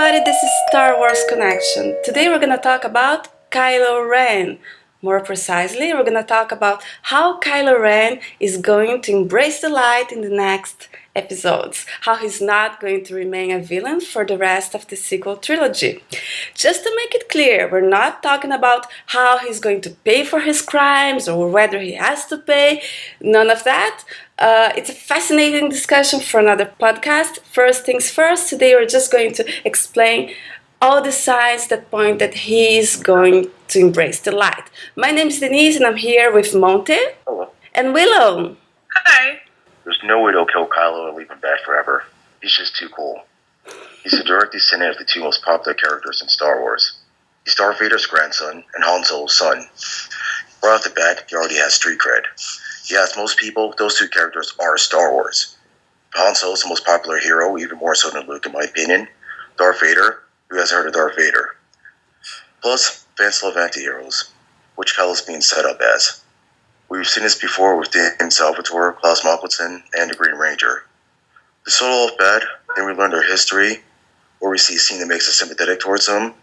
everybody, this is Star Wars Connection. Today we're gonna talk about Kylo Ren. More precisely, we're gonna talk about how Kylo Ren is going to embrace the light in the next episodes, how he's not going to remain a villain for the rest of the sequel trilogy. Just to make it clear, we're not talking about how he's going to pay for his crimes or whether he has to pay, none of that. It's a fascinating discussion for another podcast. First things first, today we're just going to explain all the signs that point that he is going to embrace the light. My name is Denise and I'm here with Monte. Hello. And Willow. Hi. There's no way they'll kill Kylo and leave him back forever. He's just too cool. He's a direct descendant of the two most popular characters in Star Wars. He's Darth Vader's grandson and Han Solo's son. Right off the bat, he already has street cred. You ask most people, those two characters are Star Wars. Han Solo's the most popular hero, even more so than Luke in my opinion. Darth Vader, who hasn't heard of Darth Vader? Plus, fans love anti-heroes, which Kylo's being set up as. We've seen this before with Dan Salvatore, Klaus Mockelson, and the Green Ranger. They start off bad, then we learn their history, or we see a scene that makes us sympathetic towards them.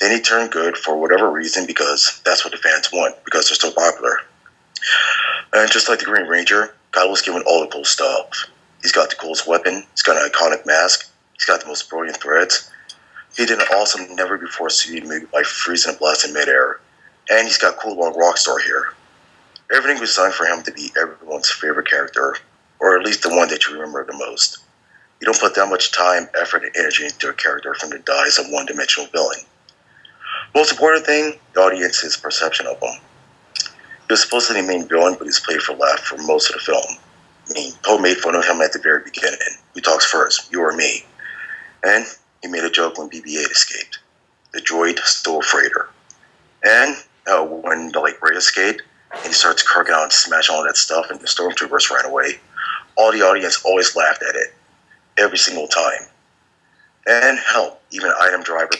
Then he turned good for whatever reason, because that's what the fans want, because they're so popular. And just like the Green Ranger, Kylo's given all the cool stuff. He's got the coolest weapon, he's got an iconic mask, he's got the most brilliant threads. He did an awesome, never-before-seen move by freezing a blast in midair. And he's got cool long rock star here. Everything was designed for him to be everyone's favorite character, or at least the one that you remember the most. You don't put that much time, effort, and energy into a character from the dies of one-dimensional villain. Most important thing, the audience's perception of him. He was supposed to be the main villain, but he's played for laugh for most of the film. I mean, Poe made fun of him at the very beginning. Who talks first, you or me? And he made a joke when BB-8 escaped. The droid stole a freighter. And when Rey escaped, and he starts kirking out and smashing all that stuff, and the stormtroopers ran away, all the audience always laughed at it. Every single time. And hell, even Item Driver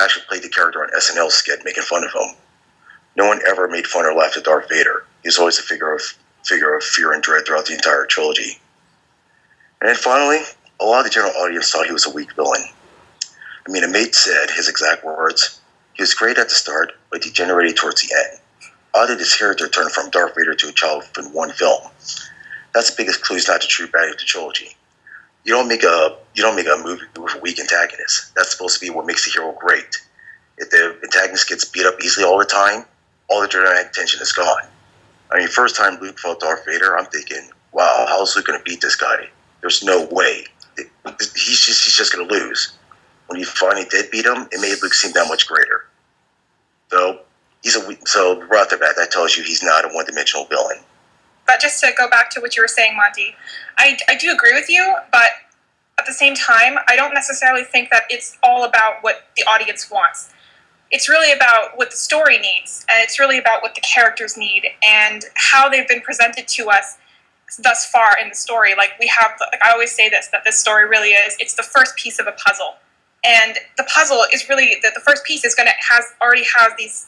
actually played the character on SNL skit making fun of him. No one ever made fun or laughed at Darth Vader. He was always a figure of fear and dread throughout the entire trilogy. And then finally, a lot of the general audience thought he was a weak villain. I mean, a mate said, his exact words, he was great at the start, but degenerated towards the end. How did his character turn from Darth Vader to a child in one film? That's the biggest clue he's not the true baddie of the trilogy. You don't make a movie with a weak antagonist. That's supposed to be what makes the hero great. If the antagonist gets beat up easily all the time, all the dramatic tension is gone. I mean, first time Luke fought Darth Vader, I'm thinking, wow, how's Luke going to beat this guy? There's no way. He's just going to lose. When he finally did beat him, it made Luke seem that much greater. So right off the bat, that tells you he's not a one-dimensional villain. But just to go back to what you were saying, Monty, I do agree with you, but at the same time, I don't necessarily think that it's all about what the audience wants. It's really about what the story needs, and it's really about what the characters need, and how they've been presented to us thus far in the story. I always say this, that this story really it's the first piece of a puzzle. And the puzzle is really, that the first piece is already has these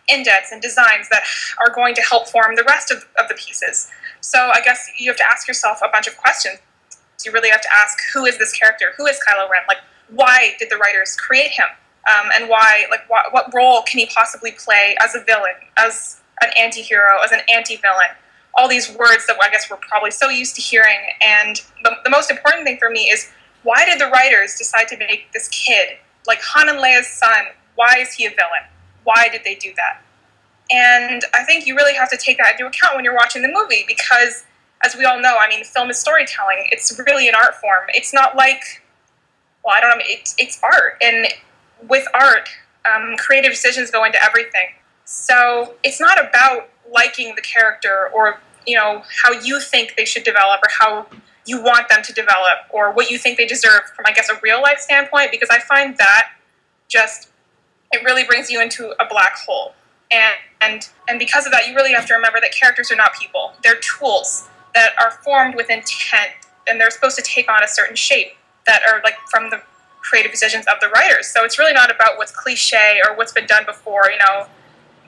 indents and designs that are going to help form the rest of the pieces. So I guess you have to ask yourself a bunch of questions. You really have to ask, who is this character? Who is Kylo Ren? Why did the writers create him? And why, what role can he possibly play as a villain, as an anti-hero, as an anti-villain? All these words that I guess we're probably so used to hearing. And the most important thing for me is, why did the writers decide to make this kid, Han and Leia's son, why is he a villain? Why did they do that? And I think you really have to take that into account when you're watching the movie, because, as we all know, I mean, film is storytelling. It's really an art form. It's not it's art. And with art, creative decisions go into everything. So it's not about liking the character or, how you think they should develop or how you want them to develop or what you think they deserve from, I guess, a real life standpoint, because I find that it really brings you into a black hole. And because of that, you really have to remember that characters are not people. They're tools that are formed with intent, and they're supposed to take on a certain shape that are from the creative decisions of the writers. So it's really not about what's cliche or what's been done before.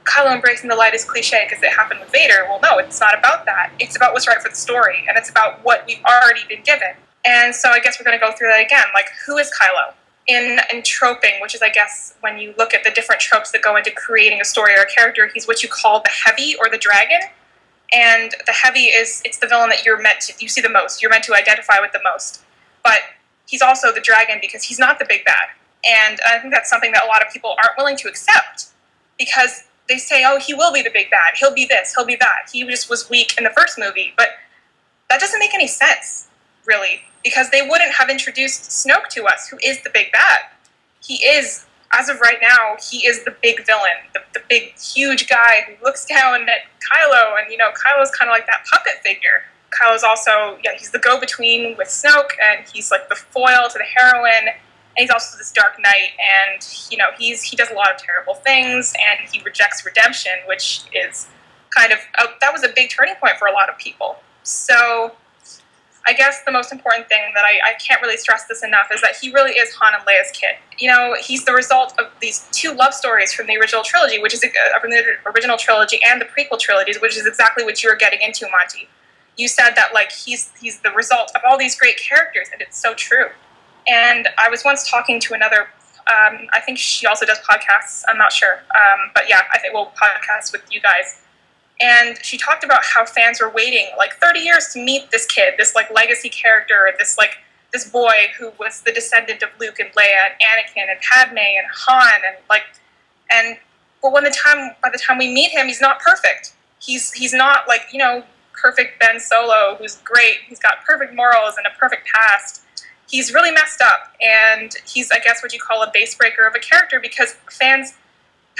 Kylo embracing the light is cliche because it happened with Vader. Well, no, it's not about that. It's about what's right for the story, and it's about what we've already been given. And so I guess we're going to go through that again. Who is Kylo? in troping, which is, I guess, when you look at the different tropes that go into creating a story or a character, he's what you call the heavy or the dragon. And the heavy it's the villain that you see the most. You're meant to identify with the most. But he's also the dragon because he's not the big bad. And I think that's something that a lot of people aren't willing to accept because they say, oh, he will be the big bad. He'll be this, he'll be that. He just was weak in the first movie. But that doesn't make any sense, really, because they wouldn't have introduced Snoke to us, who is the big bad. He is, as of right now, he is the big villain, the big, huge guy who looks down at Kylo, and, Kylo's kind of like that puppet figure. Kylo's also, he's the go-between with Snoke, and he's like the foil to the heroine, and he's also this Dark Knight, and, he does a lot of terrible things, and he rejects redemption, which is kind of, that was a big turning point for a lot of people. So I guess the most important thing that I can't really stress this enough is that he really is Han and Leia's kid. He's the result of these two love stories from the original trilogy, which is from the original trilogy and the prequel trilogies, which is exactly what you were getting into, Monty. You said that he's the result of all these great characters, and it's so true. And I was once talking to another, I think she also does podcasts, I'm not sure, but yeah, I think we'll podcast with you guys. And she talked about how fans were waiting 30 years to meet this kid, this legacy character, this boy who was the descendant of Luke and Leia and Anakin and Padme and Han but by the time we meet him, he's not perfect. He's not perfect Ben Solo, who's great. He's got perfect morals and a perfect past. He's really messed up, and he's, I guess, what you call a base breaker of a character because fans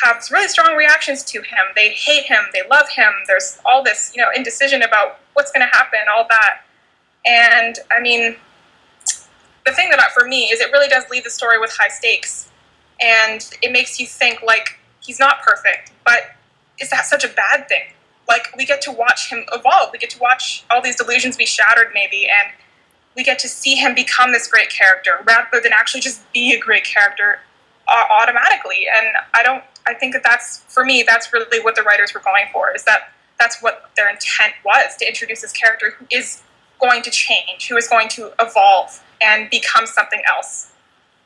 have really strong reactions to him. They hate him, they love him. There's all this, indecision about what's going to happen, all that. And, I mean, the thing for me is it really does leave the story with high stakes. And it makes you think, he's not perfect, but is that such a bad thing? We get to watch him evolve. We get to watch all these delusions be shattered, maybe, and we get to see him become this great character rather than actually just be a great character automatically. And I think that's really what the writers were going for, is that's what their intent was, to introduce this character who is going to change, who is going to evolve and become something else.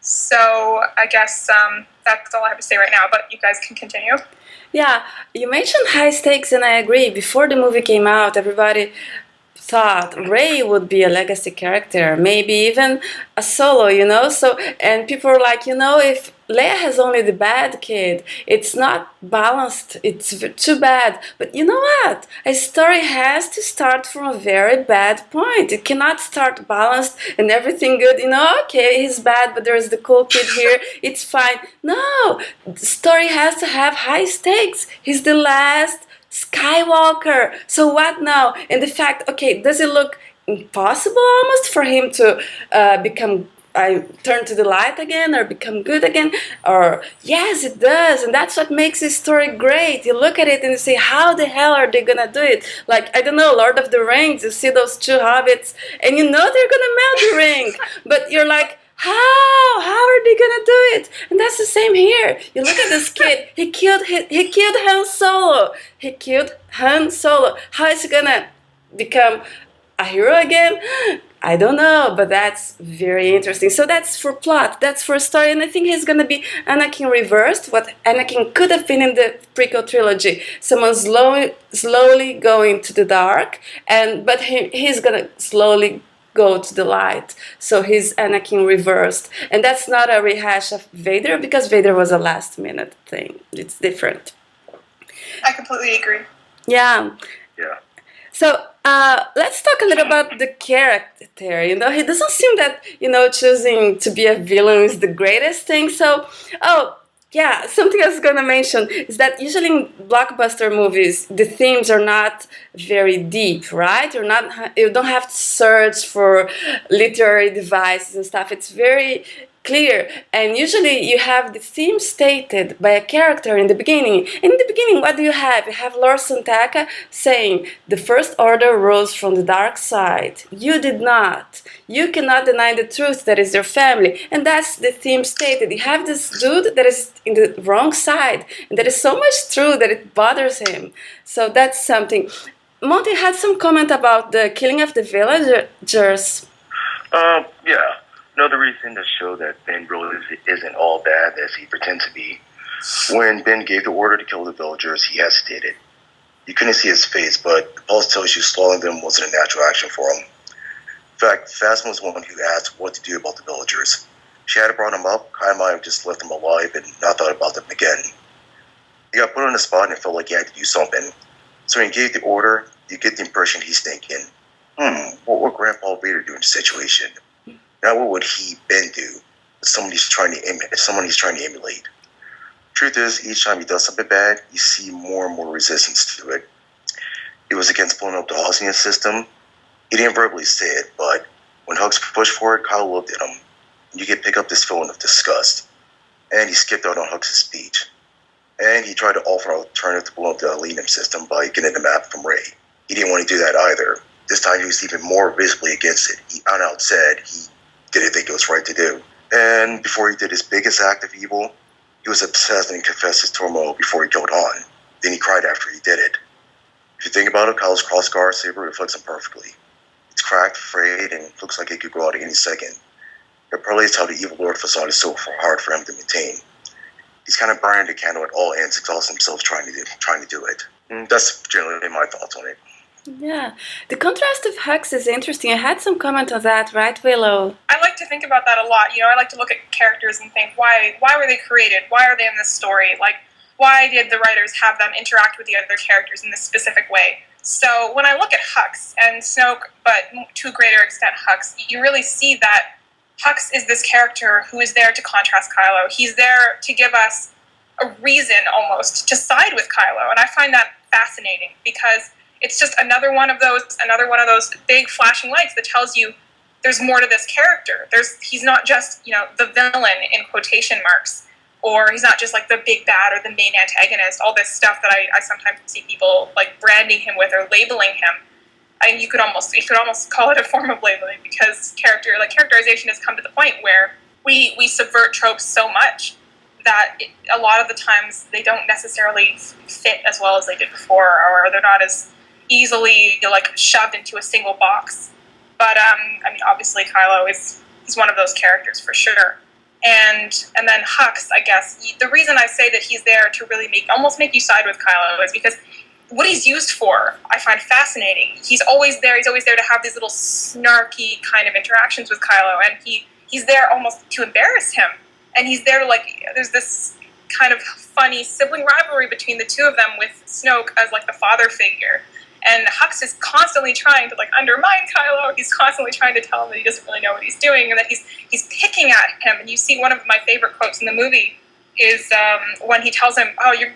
So I guess that's all I have to say right now, but you guys can continue. Yeah, you mentioned high stakes, and I agree. Before the movie came out, everybody thought Rey would be a legacy character, maybe even a Solo, So, and people were like, if Leia has only the bad kid, it's not balanced, it's too bad. But you know what? A story has to start from a very bad point. It cannot start balanced and everything good, okay, he's bad, but there's the cool kid here, it's fine. No, the story has to have high stakes. He's the last Skywalker. So what now? And the fact, okay, does it look impossible almost for him to turn to the light again or become good again? Or yes, it does, and that's what makes this story great. You look at it and you say, how the hell are they gonna do it? I don't know, Lord of the Rings, you see those two hobbits and they're gonna melt the ring, but you're like, how are they gonna do it? And that's the same here. You look at this kid. He killed Han Solo. How is he gonna become a hero again? I don't know, but that's very interesting. So that's for plot, that's for story, and I think he's gonna be Anakin reversed, what Anakin could have been in the prequel trilogy. Someone slowly going to the dark, but he's gonna slowly go to the light. So he's Anakin reversed. And that's not a rehash of Vader, because Vader was a last minute thing. It's different. I completely agree. Yeah. Yeah. So let's talk a little about the character. He doesn't seem that, choosing to be a villain is the greatest thing. So, yeah, something I was going to mention is that usually in blockbuster movies, the themes are not very deep, right? You don't have to search for literary devices and stuff. It's very clear, and usually you have the theme stated by a character in the beginning. In the beginning, what do you have? You have Lord Santaka saying, the First Order rose from the dark side. You did not. You cannot deny the truth, that is your family. And that's the theme stated. You have this dude that is in the wrong side, and that is so much true that it bothers him. So that's something. Monty had some comment about the killing of the villagers. Yeah. Another reason to show that Ben really isn't all bad as he pretends to be. When Ben gave the order to kill the villagers, he hesitated. You couldn't see his face, but the pulse tells you slaughtering them wasn't a natural action for him. In fact, Phasma was one who asked what to do about the villagers. If she had brought him up, Kai might have just left them alive and not thought about them again. He got put on the spot and felt like he had to do something. So when he gave the order, you get the impression he's thinking, what would Grandpa Vader do in this situation? Now what would he, Ben, do with someone he's trying to emulate? Truth is, each time he does something bad, you see more and more resistance to it. It was against blowing up the Hosnian system. He didn't verbally say it, but when Hux pushed for it, Kyle looked at him. And you can pick up this feeling of disgust. And he skipped out on Hux's speech. And he tried to offer an alternative to blow up the Alenium system by getting the map from Rey. He didn't want to do that either. This time he was even more visibly against it. He out said he didn't think it was right to do. And before he did his biggest act of evil, he was obsessed and confessed his turmoil before he killed Han. Then he cried after he did it. If you think about it, Kylo's crossguard saber reflects him perfectly. It's cracked, frayed, and looks like it could go out at any second. It probably is how the evil Lord facade is so hard for him to maintain. He's kind of burning the candle at all ends, exhausting himself trying to do it. And that's generally my thoughts on it. Yeah, the contrast of Hux is interesting. I had some comment on that, right, Willow? I like to think about that a lot. I like to look at characters and think, why were they created? Why are they in this story? Like, why did the writers have them interact with the other characters in this specific way? So when I look at Hux and Snoke, but to a greater extent Hux, you really see that Hux is this character who is there to contrast Kylo. He's there to give us a reason almost to side with Kylo, and I find that fascinating because it's just another one of those big flashing lights that tells you there's more to this character. He's not just, the villain in quotation marks, or he's not just like the big bad or the main antagonist, all this stuff that I sometimes see people like branding him with or labeling him. And you could almost call it a form of labeling because characterization has come to the point where we subvert tropes so much that a lot of the times they don't necessarily fit as well as they did before, or they're not as easily shoved into a single box. But obviously Kylo is one of those characters for sure. And then Hux, I guess the reason I say that he's there to really make you side with Kylo is because what he's used for I find fascinating. He's always there to have these little snarky kind of interactions with Kylo, and he's there almost to embarrass him. And he's there to there's this kind of funny sibling rivalry between the two of them with Snoke as the father figure. And Hux is constantly trying to undermine Kylo. He's constantly trying to tell him that he doesn't really know what he's doing and that he's picking at him. And you see one of my favorite quotes in the movie is when he tells him, "Oh, you're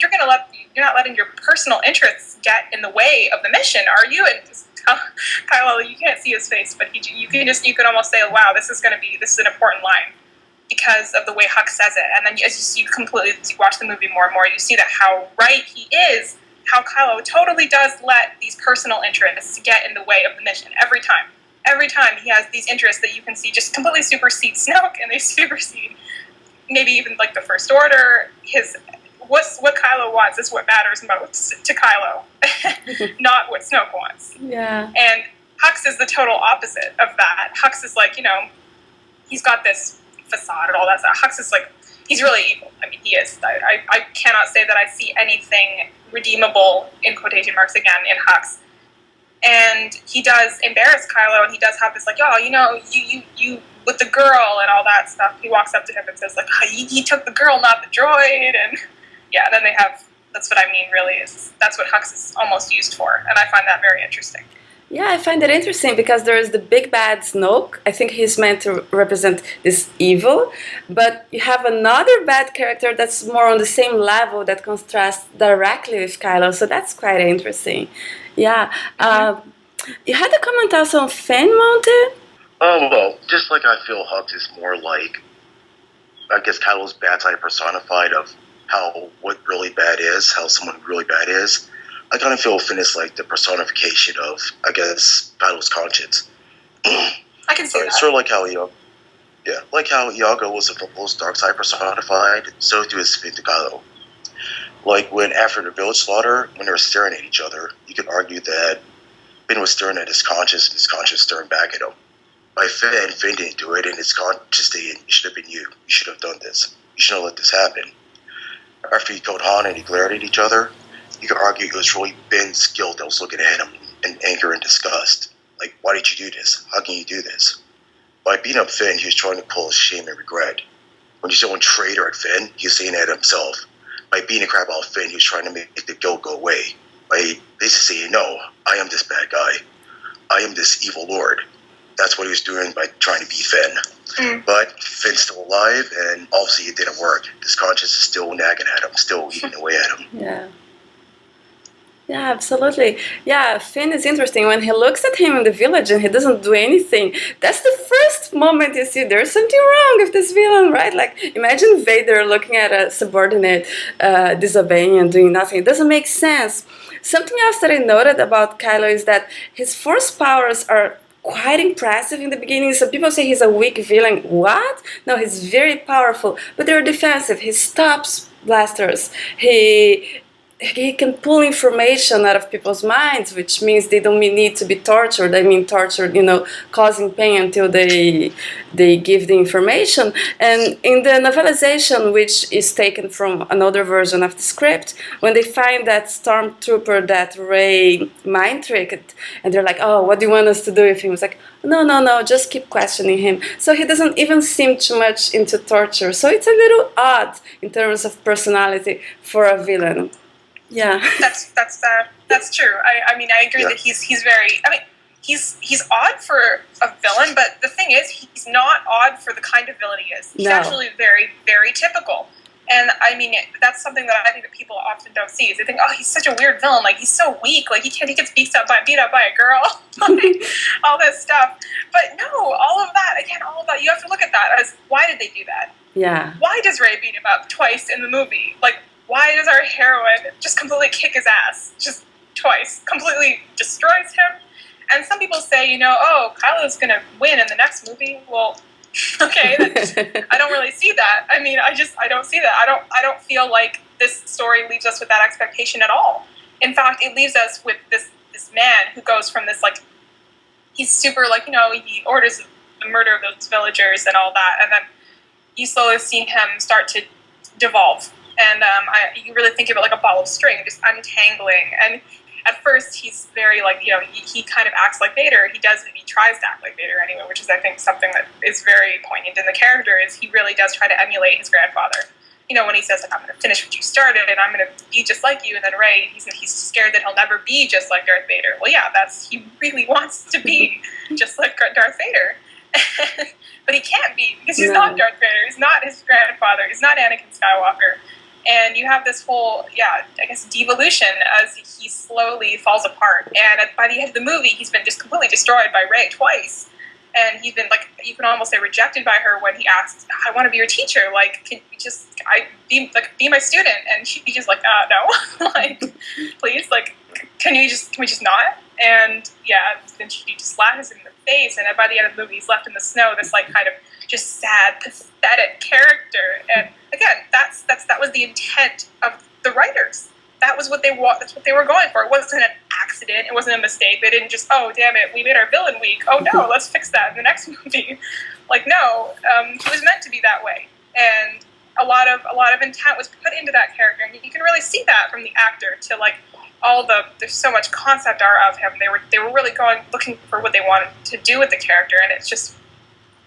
not letting your personal interests get in the way of the mission, are you?" And Kylo, you can't see his face, but you can almost say, "Wow, this is an important line." Because of the way Hux says it. And then as you watch the movie more and more, you see that how right he is, how Kylo totally does let these personal interests get in the way of the mission every time. Every time he has these interests that you can see just completely supersede Snoke, and they supersede maybe even the First Order. What Kylo wants is what matters most to Kylo, not what Snoke wants. Yeah. And Hux is the total opposite of that. Hux is he's got this facade and all that stuff. Hux is he's really evil. He is. I cannot say that I see anything redeemable in quotation marks again in Hux. And he does embarrass Kylo, and he does have this you with the girl and all that stuff. He walks up to him and says he took the girl, not the droid, and yeah. Then they have. That's what I mean. Really, that's what Hux is almost used for, and I find that very interesting. Yeah, I find it interesting because there is the big bad Snoke. I think he's meant to represent this evil, but you have another bad character that's more on the same level that contrasts directly with Kylo, so that's quite interesting. Yeah. You had a comment also on Fan Mountain? Oh, well, just like I feel Hux is more Kylo's bad side personified of what really bad is, how someone really bad is. I kind of feel Finn is the personification of, Kylo's conscience. I can see that. Sort of like how Iago was the most dark side personified, so too is Finn to Kylo. When after the village slaughter, when they were staring at each other, you could argue that Finn was staring at his conscience and his conscience staring back at him. I Finn didn't do it, and it's conscious saying, it should have been you. You should have done this. You shouldn't have let this happen. After he told Han and he glared at each other, you could argue it was really Finn's guilt that was looking at him in anger and disgust. Like, why did you do this? How can you do this? By beating up Finn, he was trying to pull his shame and regret. When he's showing traitor at Finn, he was saying that himself. By beating the crap out of Finn, he was trying to make the guilt go away. By basically saying, no, I am this bad guy. I am this evil lord. That's what he was doing by trying to beat Finn. But Finn's still alive, and obviously it didn't work. His conscience is still nagging at him, still eating away at him. Yeah. Yeah, absolutely. Yeah, Finn is interesting. When he looks at him in the village and he doesn't do anything, that's the first moment you see there's something wrong with this villain, right? Like, imagine Vader looking at a subordinate disobeying and doing nothing. It doesn't make sense. Something else that I noted about Kylo is that his force powers are quite impressive in the beginning. Some people say he's a weak villain. What? No, he's very powerful, but they're defensive. He stops blasters. He can pull information out of people's minds, which means they don't need to be tortured. I mean, tortured, causing pain until they give the information. And in the novelization, which is taken from another version of the script, when they find that stormtrooper that Rey mind tricked, and they're like, oh, what do you want us to do with him? It's like, no, just keep questioning him. So he doesn't even seem too much into torture. So it's a little odd in terms of personality for a villain. Yeah, that's true. I mean, I agree that he's very. I mean, he's odd for a villain, but the thing is, he's not odd for the kind of villain he is. He's actually very, very typical. And I mean, that's something that I think that people often don't see. Is they think, oh, he's such a weird villain. Like, he's so weak. Like, he gets beat up by a girl. Like, all this stuff. But no, all of that, you have to look at that as, why did they do that? Yeah. Why does Rey beat him up twice in the movie? Like, why does our heroine just completely kick his ass? Just twice. Completely destroys him. And some people say, oh, Kylo's going to win in the next movie. Well, okay, I don't really see that. I mean, I don't see that. I don't feel like this story leaves us with that expectation at all. In fact, it leaves us with this man who goes from this, like, he's super, like, he orders the murder of those villagers and all that, and then you slowly see him start to devolve. And you really think of it like a ball of string, just untangling. And at first, he's very, like, he kind of acts like Vader. He tries to act like Vader anyway, which is, I think, something that is very poignant in the character, is he really does try to emulate his grandfather. When he says, like, I'm going to finish what you started, and I'm going to be just like you, and then Rey, he's scared that he'll never be just like Darth Vader. Well, yeah, he really wants to be just like Darth Vader. But he can't be, because he's not Darth Vader. He's not his grandfather. He's not Anakin Skywalker. And you have this whole, devolution as he slowly falls apart. And by the end of the movie, he's been just completely destroyed by Rey twice. And he's been, like, you can almost say rejected by her when he asks, I want to be your teacher. Like, can you just, be my student? And she's just like, no. Like, please, like, can we just not? And, then she just slashes him in the face. And by the end of the movie, he's left in the snow, this, like, kind of just sad, pathetic character. And again, that was the intent of the writers. That's what they were going for. It wasn't an accident. It wasn't a mistake. They didn't just, oh, damn it, we made our villain weak. Oh no, let's fix that in the next movie. Like, no, he was meant to be that way. And a lot of intent was put into that character, and you can really see that from the actor to, like, there's so much concept art of him. They were really looking for what they wanted to do with the character, and it's just,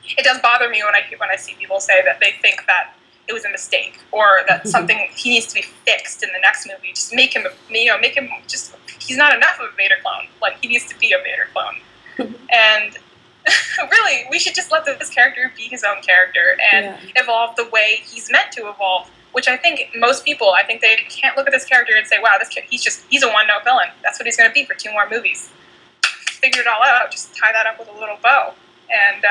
it does bother me when I see people say that they think that it was a mistake, or that something, he needs to be fixed in the next movie. Just make him just, he's not enough of a Vader clone. Like, he needs to be a Vader clone. And really, we should just let this character be his own character and evolve the way he's meant to evolve. Which I think most people, they can't look at this character and say, wow, this kid, he's a one-note villain. That's what he's going to be for 2 more movies. Figure it all out. Just tie that up with a little bow. And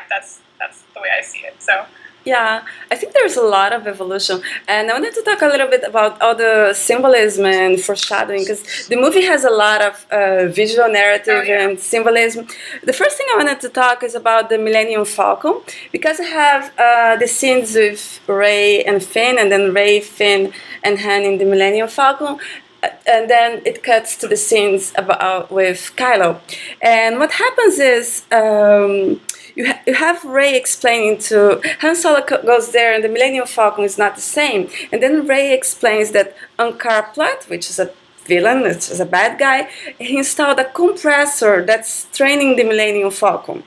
that's the way I see it. So. Yeah, I think there's a lot of evolution, and I wanted to talk a little bit about all the symbolism and foreshadowing, because the movie has a lot of visual narrative and symbolism. The first thing I wanted to talk is about the Millennium Falcon, because I have the scenes with Rey and Finn, and then Rey, Finn, and Han in the Millennium Falcon. And then it cuts to the scenes with Kylo. And what happens is, you have Rey explaining to Han Solo goes there, and the Millennium Falcon is not the same. And then Rey explains that Ankar Plat, which is a villain, which is a bad guy, he installed a compressor that's training the Millennium Falcon.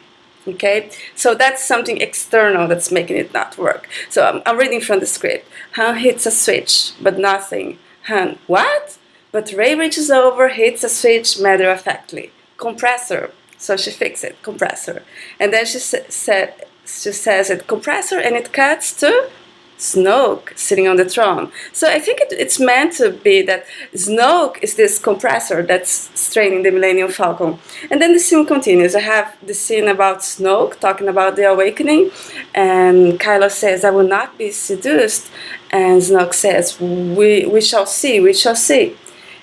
Okay, so that's something external that's making it not work. So I'm reading from the script. Han hits a switch, but nothing. Han, what? But Rey reaches over, hits a switch matter-of-factly. Compressor. So she fixes it, compressor. And then she says it, compressor, and it cuts to Snoke sitting on the throne. So I think it's meant to be that Snoke is this compressor that's straining the Millennium Falcon. And then the scene continues. I have the scene about Snoke talking about the awakening, and Kylo says, I will not be seduced. And Snoke says, we shall see, we shall see.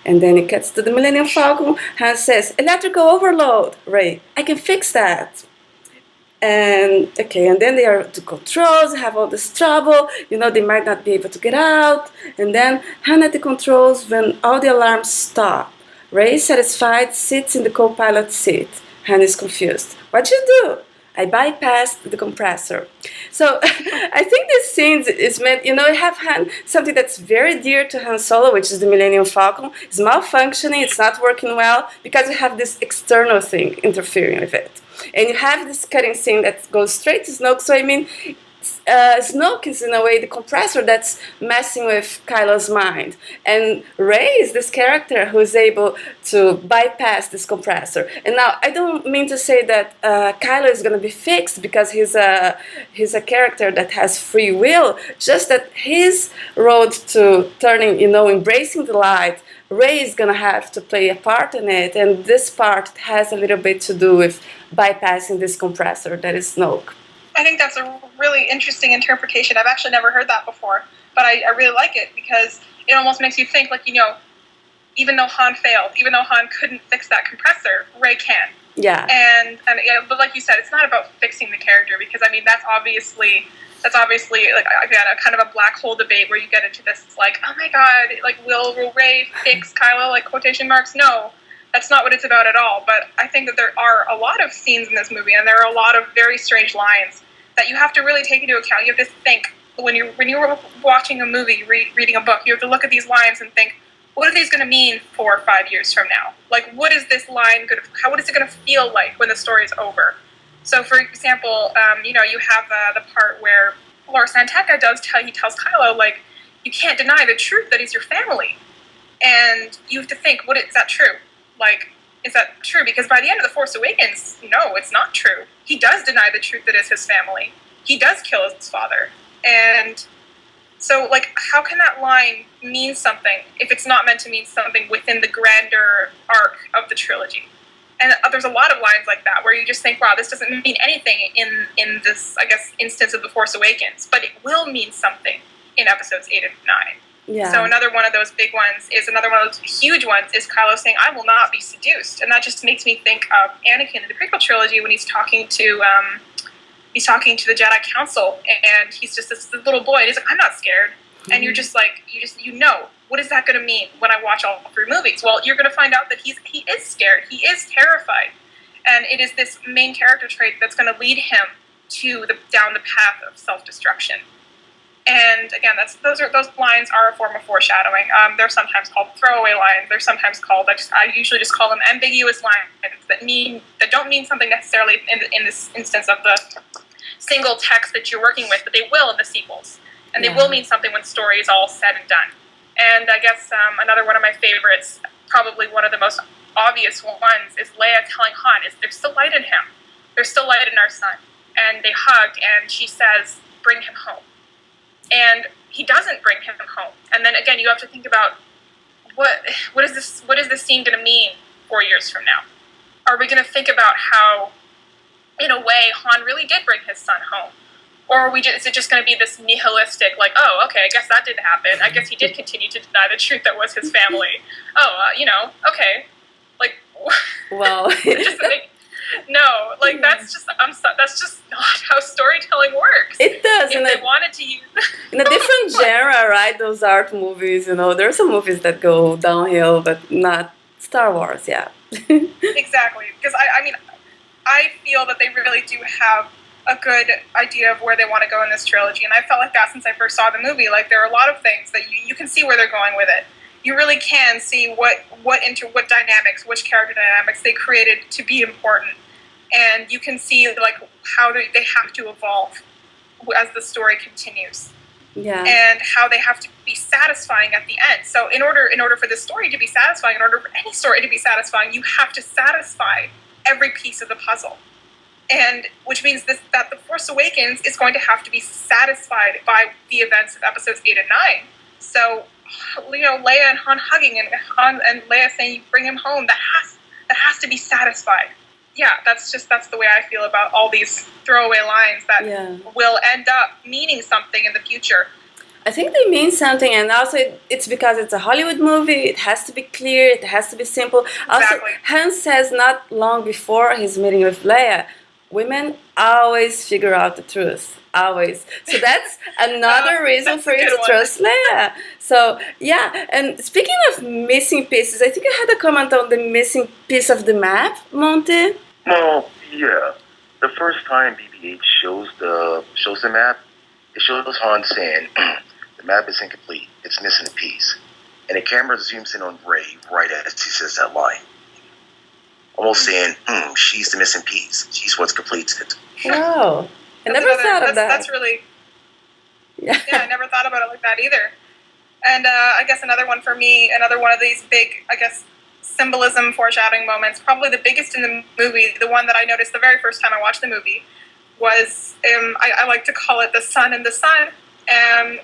And then it cuts to the Millennium Falcon. Han says, electrical overload. Rey, I can fix that. And okay, and then they are to controls, have all this trouble, they might not be able to get out. And then Han at the controls when all the alarms stop. Rey, satisfied, sits in the co-pilot seat. Han is confused. What'd you do? I bypassed the compressor. So I think this scene is meant, have Han, something that's very dear to Han Solo, which is the Millennium Falcon. It's malfunctioning, it's not working well, because you have this external thing interfering with it. And you have this cutting scene that goes straight to Snoke. So, Snoke is in a way the compressor that's messing with Kylo's mind. And Rey is this character who is able to bypass this compressor. And now, I don't mean to say that Kylo is going to be fixed because he's a character that has free will. Just that his road to turning, embracing the light, Rey is going to have to play a part in it. And this part has a little bit to do with bypassing this compressor that is Snoke. I think that's a really interesting interpretation. I've actually never heard that before, but I really like it because it almost makes you think, even though Han failed, even though Han couldn't fix that compressor, Rey can. Yeah. But like you said, it's not about fixing the character because that's obviously like again a kind of a black hole debate where you get into this oh my god, will Rey fix Kylo quotation marks? No. That's not what it's about at all, but I think that there are a lot of scenes in this movie, and there are a lot of very strange lines that you have to really take into account. You have to think when you're watching a movie, reading a book. You have to look at these lines and think, what are these going to mean 4 or 5 years from now? What is this line going to? What is it going to feel like when the story is over? So, for example, you have the part where Lor San Tekka tells Kylo you can't deny the truth that he's your family, and you have to think, is that true? Is that true? Because by the end of The Force Awakens, no, it's not true. He does deny the truth that is his family. He does kill his father. And so, how can that line mean something if it's not meant to mean something within the grander arc of the trilogy? And there's a lot of lines like that where you just think, wow, this doesn't mean anything in this, I guess, instance of The Force Awakens. But it will mean something in episodes 8 and 9. Yeah. So another one of those big ones is huge ones is Kylo saying, I will not be seduced. And that just makes me think of Anakin in the prequel trilogy when he's talking to the Jedi Council, and he's just this little boy, and he's like, I'm not scared. Mm-hmm. And you're just what is that going to mean when I watch all 3 movies? Well, you're going to find out that he is scared. He is terrified. And it is this main character trait that's going to lead him down the path of self-destruction. And again, those lines are a form of foreshadowing. They're sometimes called throwaway lines. They're sometimes called, I usually just call them ambiguous lines that don't mean something necessarily in this instance of the single text that you're working with, but they will in the sequels. And they will mean something when the story is all said and done. And I guess another one of my favorites, probably one of the most obvious ones, is Leia telling Han, there's still light in him. There's still light in our son. And they hug, and she says, bring him home. And he doesn't bring him home. And then again, you have to think about what is this scene going to mean 4 years from now? Are we going to think about how, in a way, Han really did bring his son home? Or is it just going to be this nihilistic, oh, okay, I guess that didn't happen. I guess he did continue to deny the truth that was his family. Okay. Well, no, that's just not how storytelling works. It does. If they wanted to use in a different genre, right? Those art movies, there are some movies that go downhill, but not Star Wars. Yeah. Exactly, because I feel that they really do have a good idea of where they want to go in this trilogy, and I felt like that since I first saw the movie. Like, there are a lot of things that you can see where they're going with it. You really can see what dynamics, which character dynamics they created to be important, and you can see like how they have to evolve as the story continues. Yeah. And how they have to be satisfying at the end. So in order for this story to be satisfying, in order for any story to be satisfying, you have to satisfy every piece of the puzzle. And which means that The Force Awakens is going to have to be satisfied by the events of episodes 8 and 9. So, Leia and Han hugging, and Han and Leia saying, "You bring him home," that has to be satisfied. Yeah, that's the way I feel about all these throwaway lines that will end up meaning something in the future. I think they mean something, and also it's because it's a Hollywood movie. It has to be clear. It has to be simple. Exactly. Also, Han says not long before his meeting with Leia, women always figure out the truth. Always. So that's another reason for you to trust Leia. So, yeah. And speaking of missing pieces, I think you had a comment on the missing piece of the map, Monte. Well, yeah. The first time BB-8 shows the map, it shows Han saying, "The map is incomplete. It's missing a piece." And the camera zooms in on Rey right as he says that line. Almost saying, she's the missing piece. She's what completes it. Wow. I never thought of that. That's really... Yeah, I never thought about it like that either. And I guess another one for me, another one of these big, I guess, symbolism, foreshadowing moments, probably the biggest in the movie, the one that I noticed the very first time I watched the movie, was, I like to call it the sun in the sun.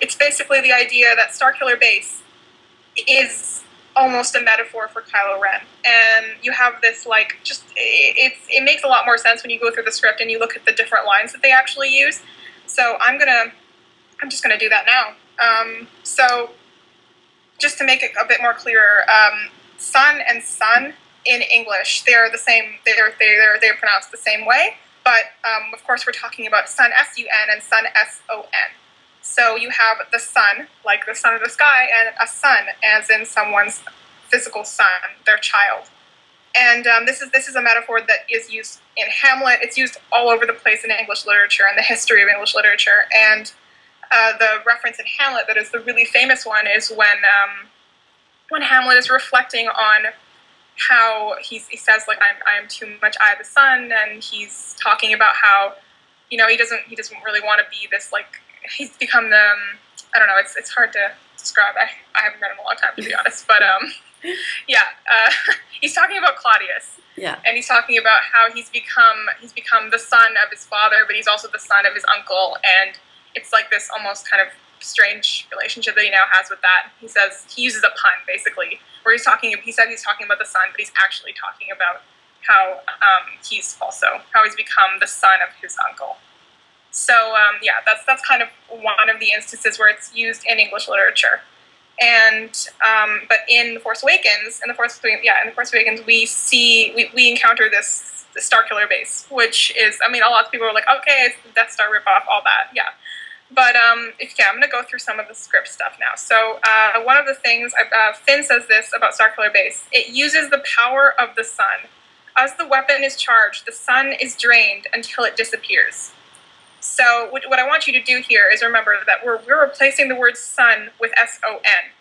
It's basically the idea that Starkiller Base is almost a metaphor for Kylo Ren. And you have this, like, just, it makes a lot more sense when you go through the script and you look at the different lines that they actually use. So I'm just gonna do that now. So just to make it a bit more clearer, sun and sun in English, they're the same, they're pronounced the same way, but of course we're talking about sun S-U-N and sun S-O-N. So you have the sun, like the sun of the sky, and a son, as in someone's physical son, their child. And this is a metaphor that is used in Hamlet. It's used all over the place in English literature and the history of English literature. And the reference in Hamlet that is the really famous one is when Hamlet is reflecting on how he says, like, I am too much I the sun, and he's talking about how, he doesn't really want to be this, like, he's become the, I don't know, it's hard to describe. I haven't read in a long time, to be honest, but he's talking about Claudius. Yeah. And he's talking about how he's become the son of his father, but he's also the son of his uncle, and it's like this almost kind of strange relationship that he now has with that. He says, he uses a pun, basically, where he said he's talking about the son, but he's actually talking about how he's become the son of his uncle. So that's kind of one of the instances where it's used in English literature. And but in The Force Awakens, we encounter this Starkiller Base, which is, a lot of people are like, okay, it's the Death Star ripoff, all that, yeah. But I'm going to go through some of the script stuff now. So one of the things, Finn says this about Starkiller Base: it uses the power of the sun. As the weapon is charged, the sun is drained until it disappears. So what I want you to do here is remember that we're replacing the word sun with S-O-N.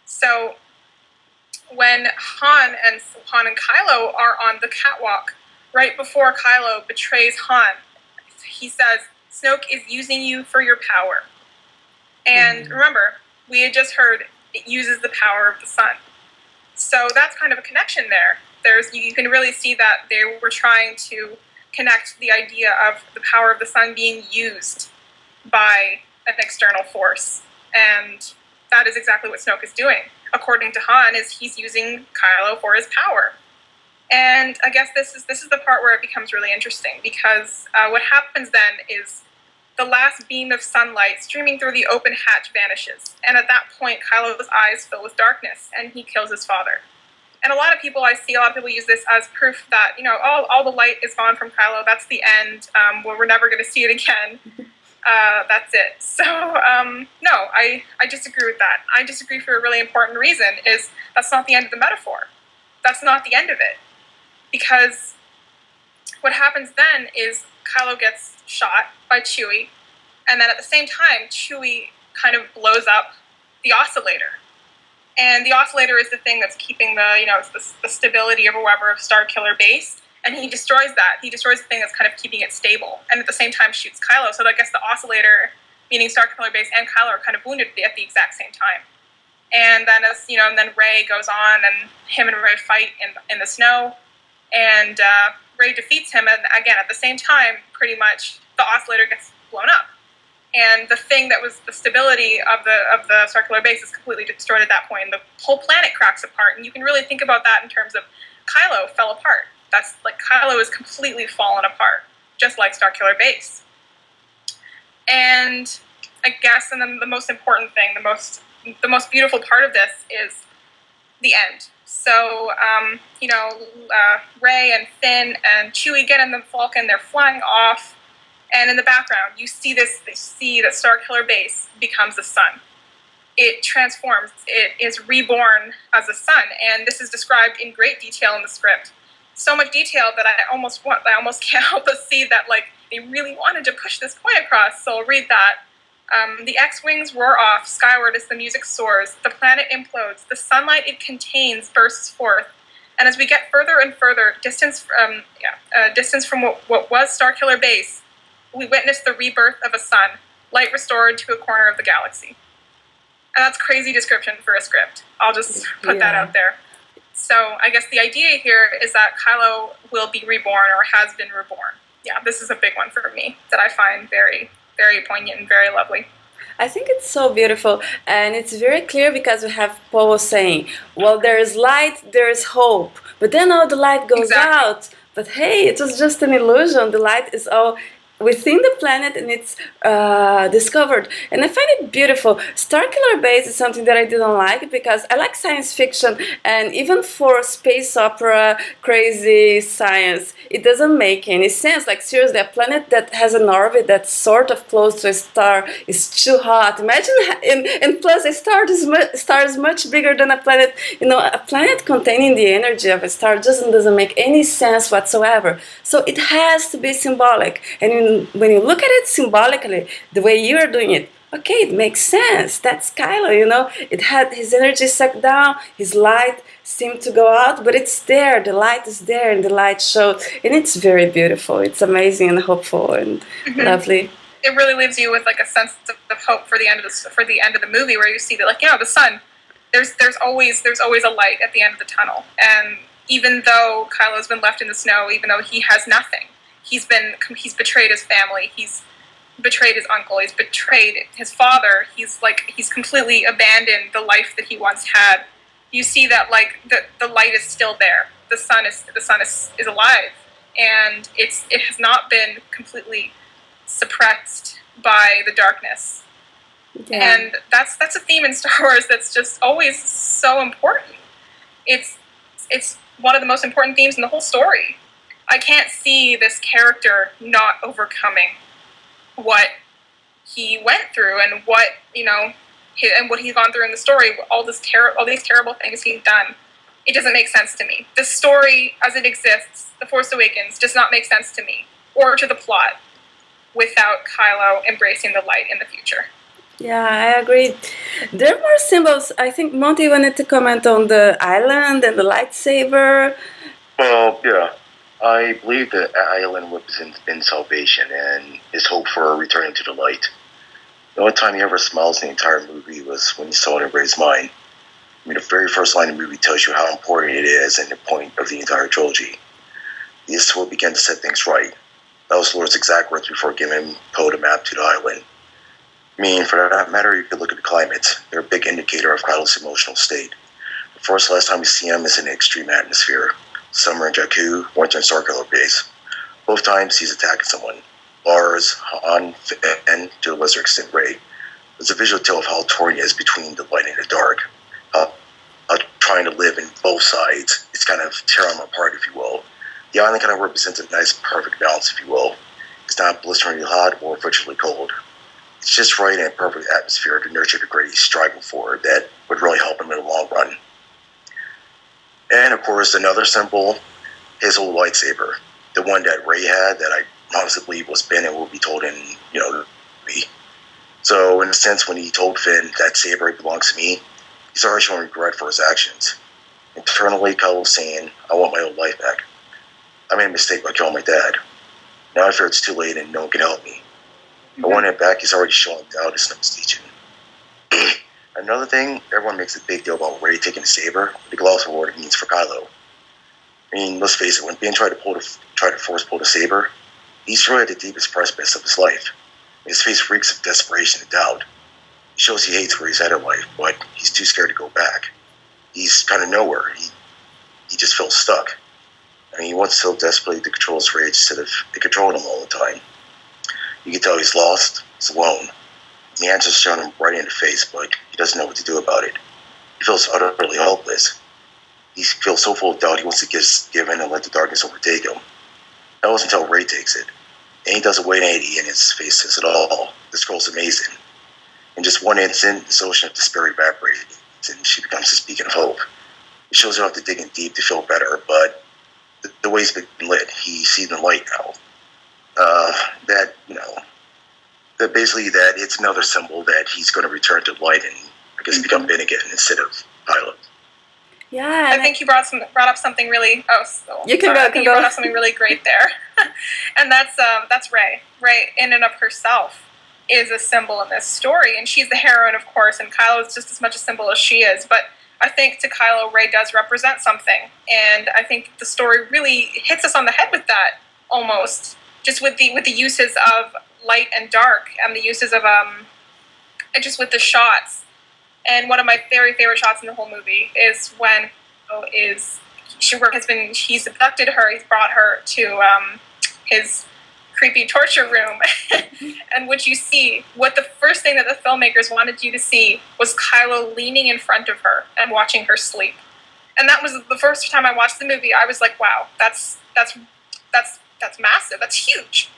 So when Han and Kylo are on the catwalk, right before Kylo betrays Han, he says, "Snoke is using you for your power." And remember, we had just heard it uses the power of the sun. So that's kind of a connection there. You can really see that they were trying to connect the idea of the power of the sun being used by an external force. And that is exactly what Snoke is doing. According to Han, he's using Kylo for his power. And I guess this is the part where it becomes really interesting, because what happens then is the last beam of sunlight streaming through the open hatch vanishes. And at that point, Kylo's eyes fill with darkness, and he kills his father. And I see a lot of people use this as proof that, all the light is gone from Kylo. That's the end. We're never going to see it again. That's it. So, no, I disagree with that. I disagree for a really important reason, is that's not the end of the metaphor. That's not the end of it. Because what happens then is Kylo gets shot by Chewie, and then at the same time, Chewie kind of blows up the oscillator. And the oscillator is the thing that's keeping it's the stability or whatever of Starkiller Base, and he destroys that. He destroys the thing that's kind of keeping it stable, and at the same time shoots Kylo. So I guess the oscillator, meaning Starkiller Base and Kylo, are kind of wounded at the exact same time. And then and then Rey goes on, and him and Rey fight in the snow, and Rey defeats him, and again at the same time, pretty much the oscillator gets blown up, and the thing that was the stability of the Starkiller Base is completely destroyed at that point. And the whole planet cracks apart, and you can really think about that in terms of Kylo fell apart. That's like Kylo is completely fallen apart, just like Starkiller Base. And I guess, and then the most important thing, the most beautiful part of this is the end. So, Rey and Finn and Chewie get in the Falcon. They're flying off, and in the background, you see this. They see that Starkiller Base becomes a sun. It transforms. It is reborn as a sun, and this is described in great detail in the script. So much detail that I almost can't help but see that they really wanted to push this point across. So I'll read that. The X-wings roar off skyward as the music soars. The planet implodes. The sunlight it contains bursts forth. And as we get further and further, distance from what was Starkiller Base, we witness the rebirth of a sun, light restored to a corner of the galaxy. And that's crazy description for a script. I'll just put that out there. So I guess the idea here is that Kylo will be reborn or has been reborn. Yeah, this is a big one for me that I find very, very poignant and very lovely. I think it's so beautiful, and it's very clear because we have Paul saying, well, there is light, there is hope, but then all the light goes out. But hey, it was just an illusion. The light is all within the planet, and it's discovered. And I find it beautiful. Starkiller Base is something that I didn't like because I like science fiction, and even for space opera, crazy science, it doesn't make any sense. Like seriously, a planet that has an orbit that's sort of close to a star is too hot. Imagine, and plus a star is much bigger than a planet. A planet containing the energy of a star doesn't make any sense whatsoever. So it has to be symbolic, and when you look at it symbolically, the way you are doing it, okay, it makes sense. That's Kylo, It had his energy sucked down, his light seemed to go out, but it's there. The light is there, and the light showed, and it's very beautiful. It's amazing and hopeful and lovely. It really leaves you with a sense of hope for the end of the movie, where you see that the sun. There's always a light at the end of the tunnel, and even though Kylo's been left in the snow, even though he has nothing. He's betrayed his family. He's betrayed his uncle. He's betrayed his father. He's completely abandoned the life that he once had. You see that the light is still there. The sun is alive, and it has not been completely suppressed by the darkness. Yeah. And that's a theme in Star Wars that's just always so important. It's one of the most important themes in the whole story. I can't see this character not overcoming what he went through and what he's gone through in the story. All these terrible things he's done. It doesn't make sense to me. The story as it exists, The Force Awakens, does not make sense to me or to the plot without Kylo embracing the light in the future. Yeah, I agree. There are more symbols. I think Monty wanted to comment on the island and the lightsaber. Well, yeah. I believe the island represents Finn's salvation and his hope for returning to the light. The only time he ever smiles in the entire movie was when he saw it in Rey's mind. The very first line of the movie tells you how important it is and the point of the entire trilogy. This is what began to set things right. That was Lord's exact words before giving Poe the map to the island. For that matter, you could look at the climate. They're a big indicator of Kylo's emotional state. The last time we see him is in an extreme atmosphere. Summer in Jakku, winter in Starkiller Base. Both times he's attacking someone. Lars, Han, and to a lesser extent Rey. There's a visual tale of how torn he is between the light and the dark. Trying to live in both sides. It's kind of tearing him apart, if you will. The island kind of represents a nice, perfect balance, if you will. It's not blisteringly hot or frigidly cold. It's just right in a perfect atmosphere to nurture the great he's striving for that would really help him in the long run. And of course, another symbol, his old lightsaber. the one that Rey had that I honestly believe was Ben and will be told in, the movie. So in a sense, when he told Finn that saber belongs to me, he's already showing regret for his actions. Internally, Kylo's saying, I want my old life back. I made a mistake by killing my dad. Now I fear it's too late and no one can help me. I want it back. He's already showing doubt his Snoke's teaching. Another thing, everyone makes a big deal about Rey taking the saber, but the gloss of what it means for Kylo. I mean, let's face it, when Ben tried to force pull the saber, he's really at the deepest precipice of his life. His face reeks of desperation and doubt. He shows he hates where he's at in life, but he's too scared to go back. He's kind of nowhere. He just feels stuck. I mean, he wants so desperately to control his rage instead of controlling him all the time. You can tell he's lost, he's alone. The answer's shown him right in the face, but he doesn't know what to do about it. He feels utterly helpless. He feels so full of doubt he wants to give in and let the darkness overtake him. That was until Rey takes it. And he does a 180 and his face says it all. This girl's amazing. In just one instant, this ocean of despair evaporates and she becomes this beacon of hope. It shows her how to dig in deep to feel better, but the way's been lit. He sees the light now. That basically that it's another symbol that he's going to return to light and I guess become Ben again instead of Kylo. Yeah, I think you brought up something really. You can go. You brought up something really great there, and that's Rey. Rey, in and of herself, is a symbol in this story, and she's the heroine, of course, and Kylo is just as much a symbol as she is. But I think to Kylo, Rey does represent something, and I think the story really hits us on the head with that, almost, just with the uses of light and dark, and the uses of just with the shots. And one of my very favorite shots in the whole movie is when he's abducted her, he's brought her to his creepy torture room, and what you see, what the first thing that the filmmakers wanted you to see was Kylo leaning in front of her and watching her sleep. And that was the first time I watched the movie. I was like, wow, that's massive. That's huge.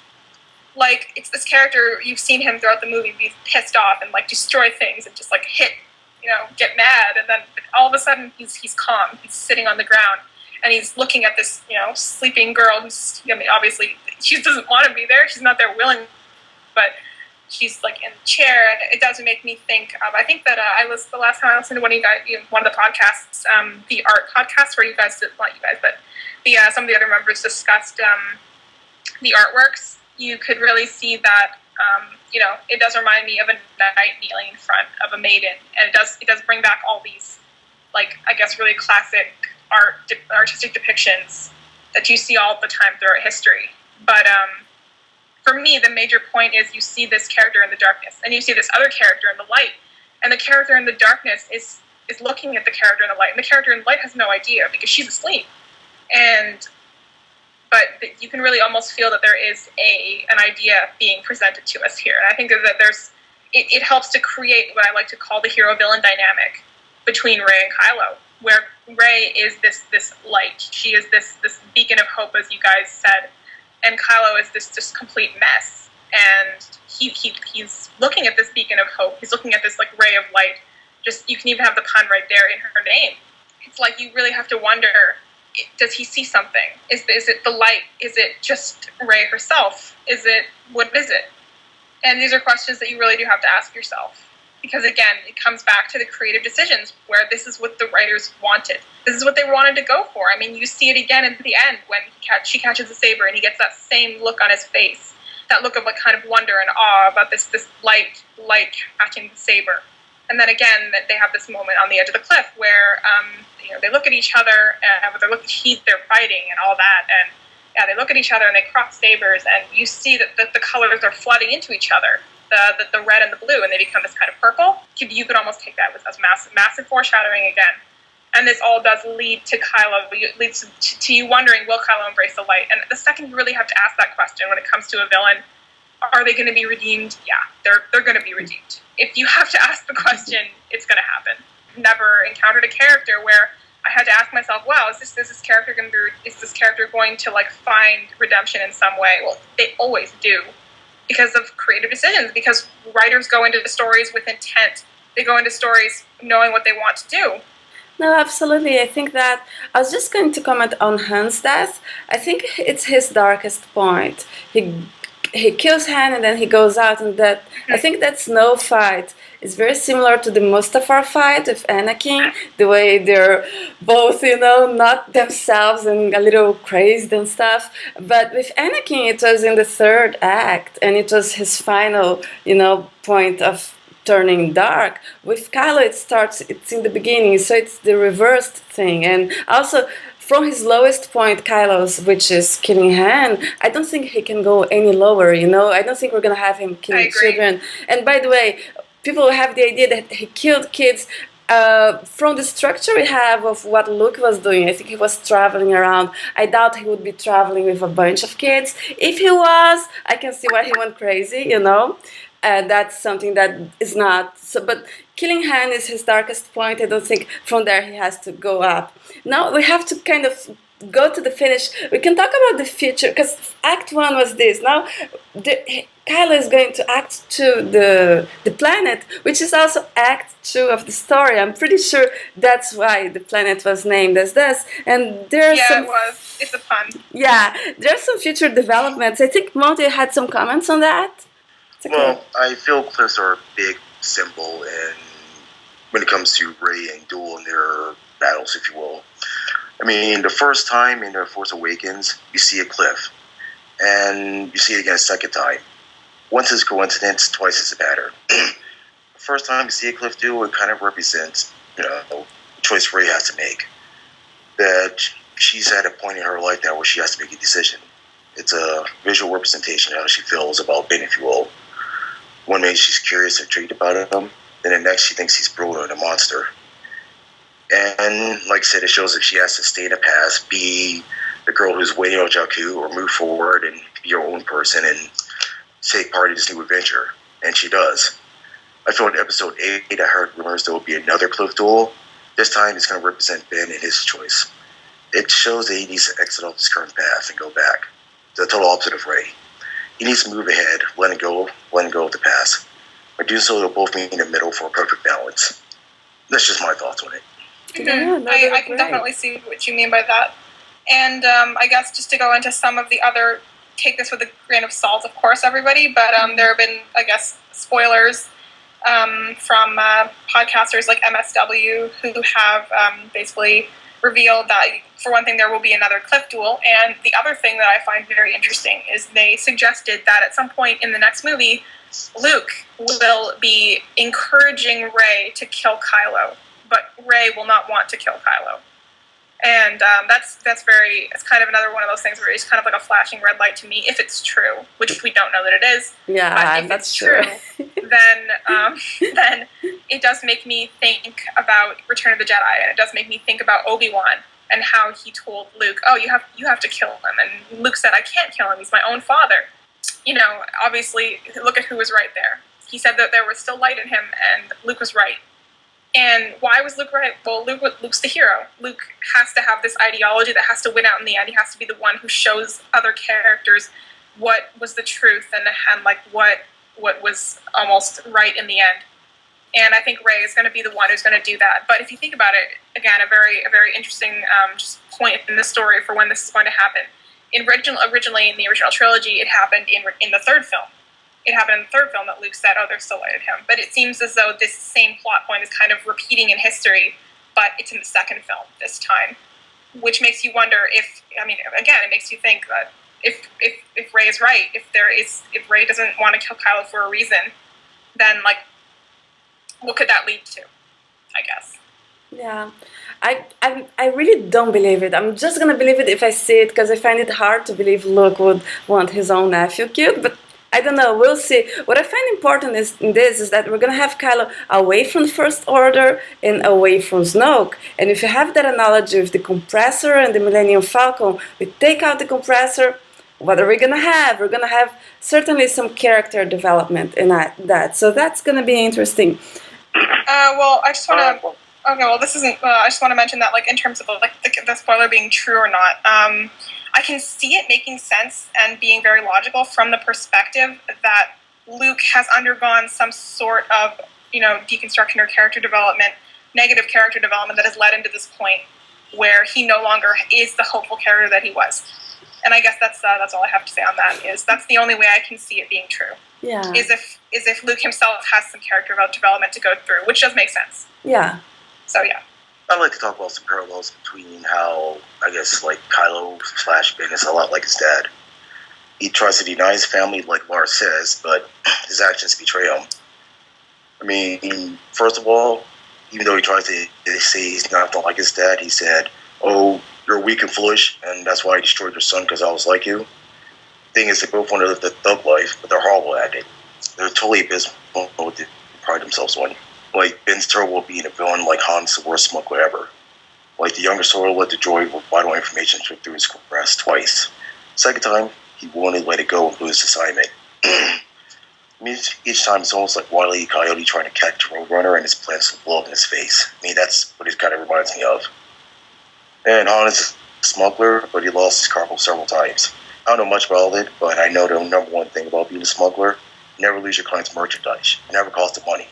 Like, it's this character, you've seen him throughout the movie be pissed off and like destroy things and just like hit, get mad, and then all of a sudden he's calm. He's sitting on the ground and he's looking at this, sleeping girl who's, obviously she doesn't want to be there. She's not there willing, but she's like in the chair, and it does make me think of, I think that the last time I listened to one of the podcasts, the art podcast, where not you guys, but some of the other members discussed the artworks. You could really see that, it does remind me of a knight kneeling in front of a maiden, and it does bring back all these, like, I guess, really classic artistic depictions that you see all the time throughout history. But for me, the major point is you see this character in the darkness, and you see this other character in the light, and the character in the darkness is looking at the character in the light, and the character in the light has no idea because she's asleep. But you can really almost feel that there is an idea being presented to us here. And I think that it helps to create what I like to call the hero-villain dynamic between Rey and Kylo, where Rey is this light. She is this beacon of hope, as you guys said, and Kylo is this just complete mess. And he's looking at this beacon of hope. He's looking at this like ray of light. Just, you can even have the pun right there in her name. It's like you really have to wonder, does he see something? Is it the light? Is it just Rey herself? What is it? And these are questions that you really do have to ask yourself. Because again, it comes back to the creative decisions, where this is what the writers wanted. This is what they wanted to go for. I mean, you see it again at the end when she catches the saber and he gets that same look on his face. That look of like kind of wonder and awe about this light catching the saber. And then again, they have this moment on the edge of the cliff where they look at each other, they're fighting and all that, and yeah, they look at each other and they cross sabers, and you see that the colors are flooding into each other, the red and the blue, and they become this kind of purple. You could almost take that as massive foreshadowing again. And this all does lead to Kylo, leads to you wondering, will Kylo embrace the light? And the second you really have to ask that question when it comes to a villain, are they going to be redeemed? Yeah, they're going to be redeemed. If you have to ask the question, it's going to happen. Never encountered a character where I had to ask myself, wow, is this character going to like find redemption in some way? Well, they always do, because of creative decisions, because writers go into the stories with intent. They go into stories knowing what they want to do. No, absolutely. I think that I was just going to comment on Han's death. I think it's his darkest point. He kills Han and then he goes out, and that I think that Snow fight is very similar to the Mustafar fight with Anakin. The way they're both, not themselves and a little crazed and stuff. But with Anakin, it was in the third act, and it was his final, point of turning dark. With Kylo, it's in the beginning, so it's the reversed thing. And also, from his lowest point, Kylo's, which is killing Han, I don't think he can go any lower, I don't think we're gonna have him killing children. And by the way, people have the idea that he killed kids. From the structure we have of what Luke was doing, I think he was traveling around. I doubt he would be traveling with a bunch of kids. If he was, I can see why he went crazy, that's something that is not so. But killing Han is his darkest point. I don't think from there he has to go up. Now we have to kind of go to the finish. We can talk about the future, because Act 1 was this. Now Kylo is going to Act 2, the planet, which is also Act 2 of the story. I'm pretty sure that's why the planet was named as this. And there's it was. It's a pun. Yeah, there's some future developments. I think Monte had some comments on that. Okay. Well, I feel cliffs are a big symbol when it comes to Rey and Duel and their battles, if you will. I mean, the first time in The Force Awakens, you see a cliff, and you see it again a second time. Once is a coincidence, twice is a pattern. The first time you see a cliff duel, it kind of represents, the choice Rey has to make. That she's at a point in her life now where she has to make a decision. It's a visual representation of how she feels about Ben, if you will. One minute she's curious and intrigued about him, then the next she thinks he's brutal and a monster. And like I said, it shows that she has to stay in the past, be the girl who's waiting on Jakku, or move forward and be her own person and take part in this new adventure. And she does. I feel in episode 8, I heard rumors there will be another cliff duel. This time it's going to represent Ben and his choice. It shows that he needs to exit off his current path and go back. The total opposite of Rey. He needs to move ahead, letting go of the past. By doing so, they'll both meet in the middle for a perfect balance. That's just my thoughts on it. Mm-hmm. I can definitely see what you mean by that. And I guess just to go into some of the other, take this with a grain of salt, of course, everybody, but there have been, I guess, spoilers from podcasters like MSW who have basically revealed that, for one thing, there will be another cliff duel. And the other thing that I find very interesting is they suggested that at some point in the next movie, Luke will be encouraging Rey to kill Kylo, but Rey will not want to kill Kylo. And that's very, it's kind of another one of those things where it's kind of like a flashing red light to me, if it's true, which we don't know that it is. Yeah, but if that's it's true, then it does make me think about Return of the Jedi, and it does make me think about Obi-Wan and how he told Luke, "Oh, you have to kill him," and Luke said, "I can't kill him. He's my own father." Obviously, look at who was right there. He said that there was still light in him, and Luke was right. And why was Luke right? Well, Luke's the hero. Luke has to have this ideology that has to win out in the end. He has to be the one who shows other characters what was the truth and like what was almost right in the end. And I think Rey is going to be the one who's going to do that. But if you think about it, again, a very interesting just point in the story for when this is going to happen. Originally in the original trilogy, it happened in the third film. It happened in the third film that Luke said, "Oh, there's still light in him." But it seems as though this same plot point is kind of repeating in history, but it's in the second film this time, which makes you wonder it makes you think that if Rey is right, if Rey doesn't want to kill Kylo for a reason, then what could that lead to? I guess. Yeah, I really don't believe it. I'm just gonna believe it if I see it, because I find it hard to believe Luke would want his own nephew killed, but I don't know, we'll see. What I find important is that we're going to have Kylo away from the First Order and away from Snoke. And if you have that analogy with the compressor and the Millennium Falcon, we take out the compressor, what are we going to have? We're going to have certainly some character development in that. So that's going to be interesting. Well, I just want to... Okay, well, this isn't... I just want to mention that, in terms of, the spoiler being true or not... I can see it making sense and being very logical from the perspective that Luke has undergone some sort of, deconstruction or character development negative character development that has led into this point where he no longer is the hopeful character that he was. And I guess that's all I have to say on that. Is that's the only way I can see it being true. Yeah. Is if Luke himself has some character development to go through, which does make sense. Yeah. So yeah. I'd like to talk about some parallels between how, I guess, like Kylo / Ben is a lot like his dad. He tries to deny his family, like Lars says, but his actions betray him. I mean, first of all, even though he tries to say he's not like his dad, he said, "Oh, you're weak and foolish, and that's why I destroyed your son, because I was like you." Thing is, they both want to live the thug life, but they're horrible at it. They're totally abysmal at what they pride themselves on. Like, Ben's terrible at being a villain, like Han's the worst smuggler ever. Like, the younger Solo let the droid with vital information slip through his grasp twice. Second time, he wanted to let it go and blew his assignment. I mean, each time it's almost like Wile E. Coyote trying to catch Roadrunner and his plans to blow up in his face. I mean, that's what it kind of reminds me of. And Han is a smuggler, but he lost his cargo several times. I don't know much about it, but I know the number one thing about being a smuggler: never lose your client's merchandise. It never costs them money.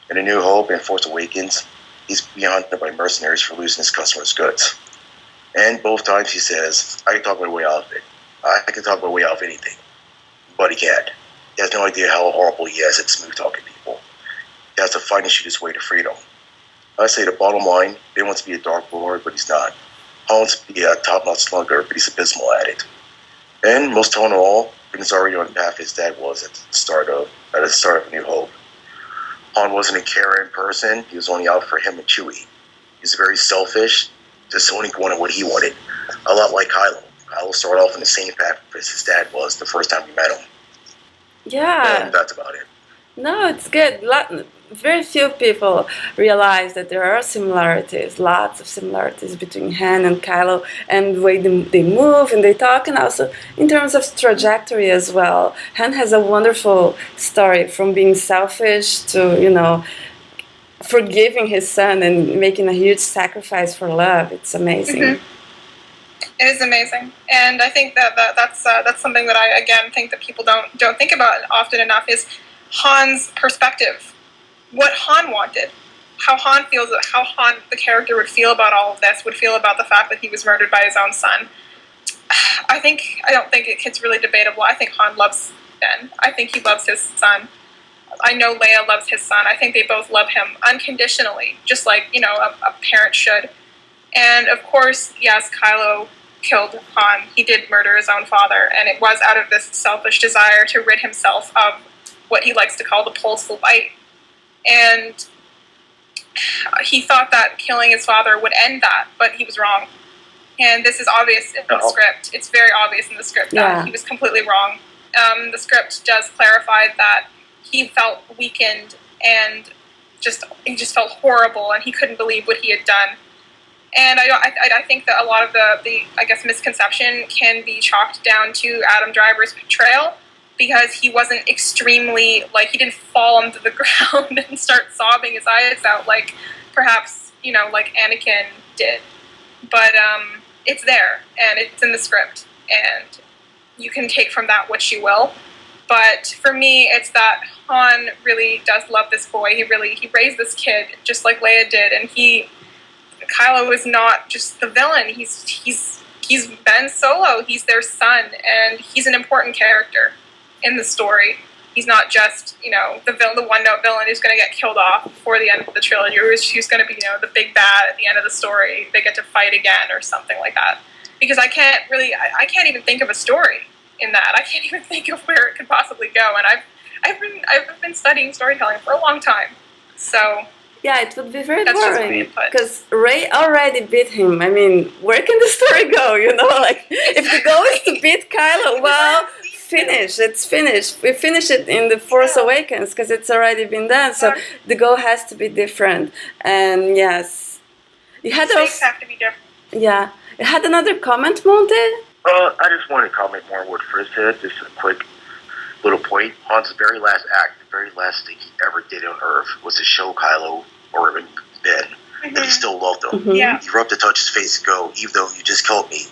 In A New Hope and Force Awakens, he's being hunted by mercenaries for losing his customers' goods. And both times he says, "I can talk my way out of it. I can talk my way out of anything." But he can't. He has no idea how horrible he is at smooth-talking people. He has to fight and shoot his way to freedom. I say the bottom line: Ben wants to be a Dark Lord, but he's not. Han wants to be a top-notch slugger, but he's abysmal at it. And most of all, Ben is already on the path his dad was at the start of A New Hope. Han wasn't a caring person. He was only out for him and Chewie. He was very selfish, just only wanted what he wanted. A lot like Kylo. Kylo started off in the same path as his dad was the first time we met him. Yeah. And that's about it. No, it's good. Very few people realize that there are similarities, lots of similarities between Han and Kylo, and the way they move and they talk, and also in terms of trajectory as well. Han has a wonderful story from being selfish to, forgiving his son and making a huge sacrifice for love. It's amazing. Mm-hmm. It is amazing, and I think that's something that I again think that people don't think about often enough is Han's perspective. What Han wanted, how Han feels, how Han, the character, would feel about all of this, would feel about the fact that he was murdered by his own son. I don't think it's really debatable. I think Han loves Ben. I think he loves his son. I know Leia loves his son. I think they both love him unconditionally, just like, a parent should. And of course, yes, Kylo killed Han. He did murder his own father, and it was out of this selfish desire to rid himself of what he likes to call the pulse of light. And he thought that killing his father would end that, but he was wrong. And this is obvious in the script. It's very obvious in the script that he was completely wrong. The script does clarify that he felt weakened and he just felt horrible, and he couldn't believe what he had done. And I think that a lot of the I guess misconception can be chalked down to Adam Driver's portrayal, because he wasn't extremely, he didn't fall onto the ground and start sobbing his eyes out like perhaps, like Anakin did. But it's there, and it's in the script, and you can take from that what you will. But for me, it's that Han really does love this boy. He raised this kid just like Leia did, and Kylo is not just the villain. He's Ben Solo. He's their son, and he's an important character in the story. He's not just, the one-note villain who's going to get killed off before the end of the trilogy, or who's going to be, the big bad at the end of the story. They get to fight again or something like that. Because I can't even think of a story in that. I can't even think of where it could possibly go. And I've been studying storytelling for a long time. So yeah, it would be very boring because Rey already beat him. I mean, where can the story go? If the goal is to beat Kylo, well, it's finished. We finish it in the Force Awakens because it's already been done. So the goal has to be different. And yes, you had stakes have to be different. Yeah, you had another comment, Monte? I just want to comment more on what Frizz said. Just a quick little point. Han's very last act, the very last thing he ever did on Earth was to show Kylo or even Ben that he still loved him. Mm-hmm. Yeah. He rubbed to touch his face and go, "Even though you just killed me,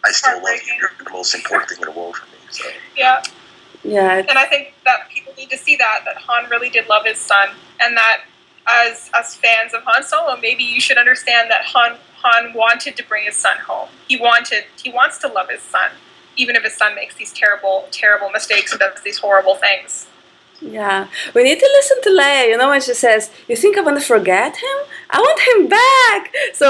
I still love you. You're the most important thing in the world for me." So. Yeah. Yeah. And I think that people need to see that Han really did love his son, and that as fans of Han Solo, maybe you should understand that Han wanted to bring his son home. He wants to love his son, even if his son makes these terrible mistakes and does these horrible things. Yeah, we need to listen to Leia, when she says, "You think I want to forget him? I want him back!" So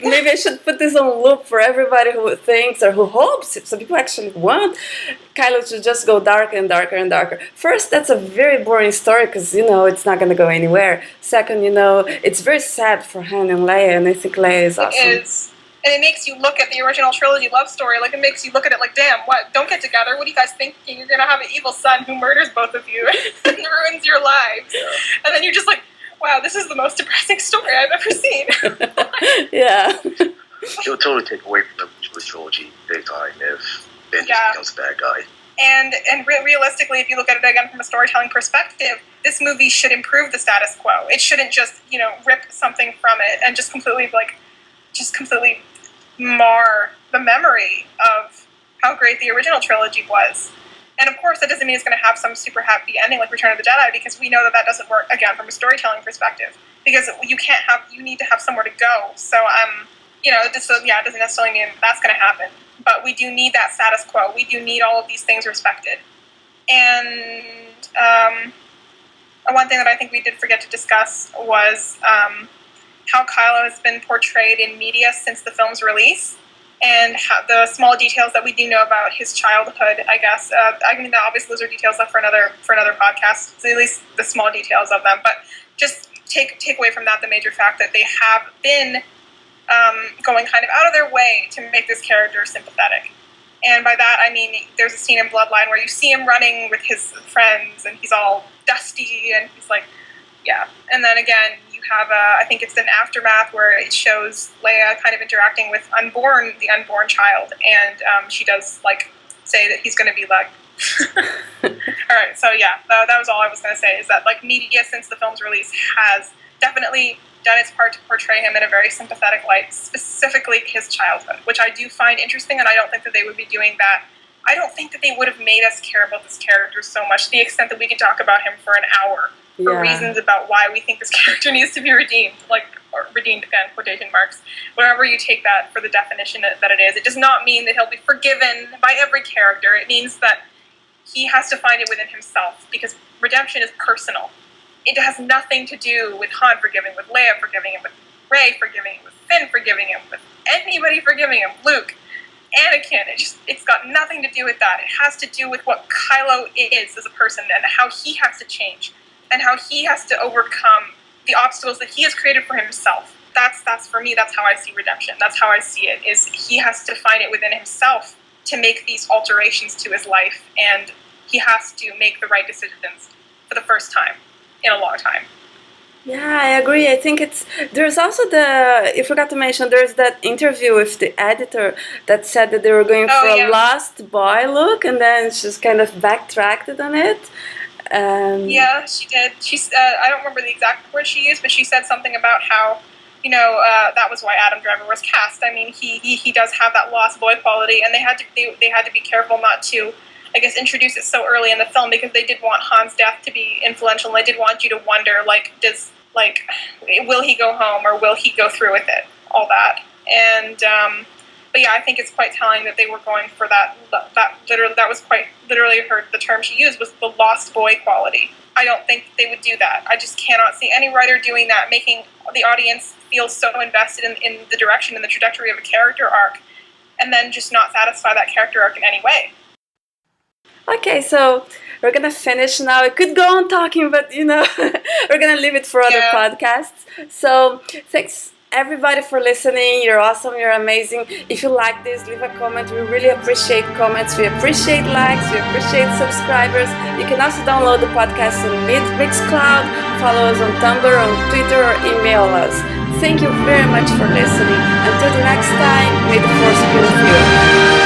maybe I should put this on loop for everybody who thinks or who hopes, some people actually want Kylo to just go darker and darker and darker. First, that's a very boring story because, it's not going to go anywhere. Second, it's very sad for Han and Leia, and I think Leia is awesome. It is. And it makes you look at the original trilogy love story, it makes you look at it like, damn, what? Don't get together. What are you guys thinking? You're going to have an evil son who murders both of you and ruins your lives. Yeah. And then you're just like, wow, this is the most depressing story I've ever seen. Yeah. It'll totally take away from the trilogy big time if Ben just becomes a bad guy. And realistically, if you look at it again from a storytelling perspective, this movie should improve the status quo. It shouldn't just, rip something from it and just completely mar the memory of how great the original trilogy was. And of course, that doesn't mean it's going to have some super happy ending like Return of the Jedi, because we know that doesn't work, again, from a storytelling perspective. Because you need to have somewhere to go. So, it doesn't necessarily mean that's going to happen. But we do need that status quo. We do need all of these things respected. And one thing that I think we did forget to discuss was how Kylo has been portrayed in media since the film's release, and how the small details that we do know about his childhood, I guess. Obviously those are details left for another podcast, so at least the small details of them. But just take away from that the major fact that they have been going kind of out of their way to make this character sympathetic. And by that, I mean, there's a scene in Bloodline where you see him running with his friends, and he's all dusty, and he's like, yeah. And then again, you have I think it's an aftermath where it shows Leia kind of interacting with the unborn child, and she does say that he's going to be like. All right, so yeah, that was all I was going to say. Is that media since the film's release has definitely done its part to portray him in a very sympathetic light, specifically his childhood, which I do find interesting, and I don't think that they would be doing that. I don't think that they would have made us care about this character so much to the extent that we could talk about him for an hour. For reasons about why we think this character needs to be redeemed, or redeemed again, quotation marks, wherever you take that for the definition that it is. It does not mean that he'll be forgiven by every character. It means that he has to find it within himself, because redemption is personal. It has nothing to do with Han forgiving, with Leia forgiving him, with Rey forgiving him, with Finn forgiving him, with anybody forgiving him, Luke, Anakin. It's got nothing to do with that. It has to do with what Kylo is as a person and how he has to change, and how he has to overcome the obstacles that he has created for himself. That's for me, that's how I see redemption. That's how I see it, is he has to find it within himself to make these alterations to his life, and he has to make the right decisions for the first time in a long time. Yeah, I agree. I think there's also you forgot to mention, there's that interview with the editor that said that they were going for a lost boy look, and then she's kind of backtracked on it. Yeah, she did. I don't remember the exact words she used, but she said something about how, that was why Adam Driver was cast. I mean, he does have that lost boy quality, and they had to be careful not to, I guess, introduce it so early in the film, because they did want Han's death to be influential, and they did want you to wonder, will he go home, or will he go through with it, all that. And but yeah, I think it's quite telling that they were going for that was quite literally the term she used was the lost boy quality. I don't think they would do that. I just cannot see any writer doing that, making the audience feel so invested in the direction and the trajectory of a character arc, and then just not satisfy that character arc in any way. Okay, so we're gonna finish now. I could go on talking, but we're gonna leave it for other podcasts. So thanks everybody for listening. You're awesome, you're amazing. If you like this, leave a comment. We really appreciate comments, we appreciate likes, we appreciate subscribers. You can also download the podcast on Mixcloud, follow us on Tumblr, on Twitter, or email us. Thank you very much for listening. Until the next time, may the Force be with you.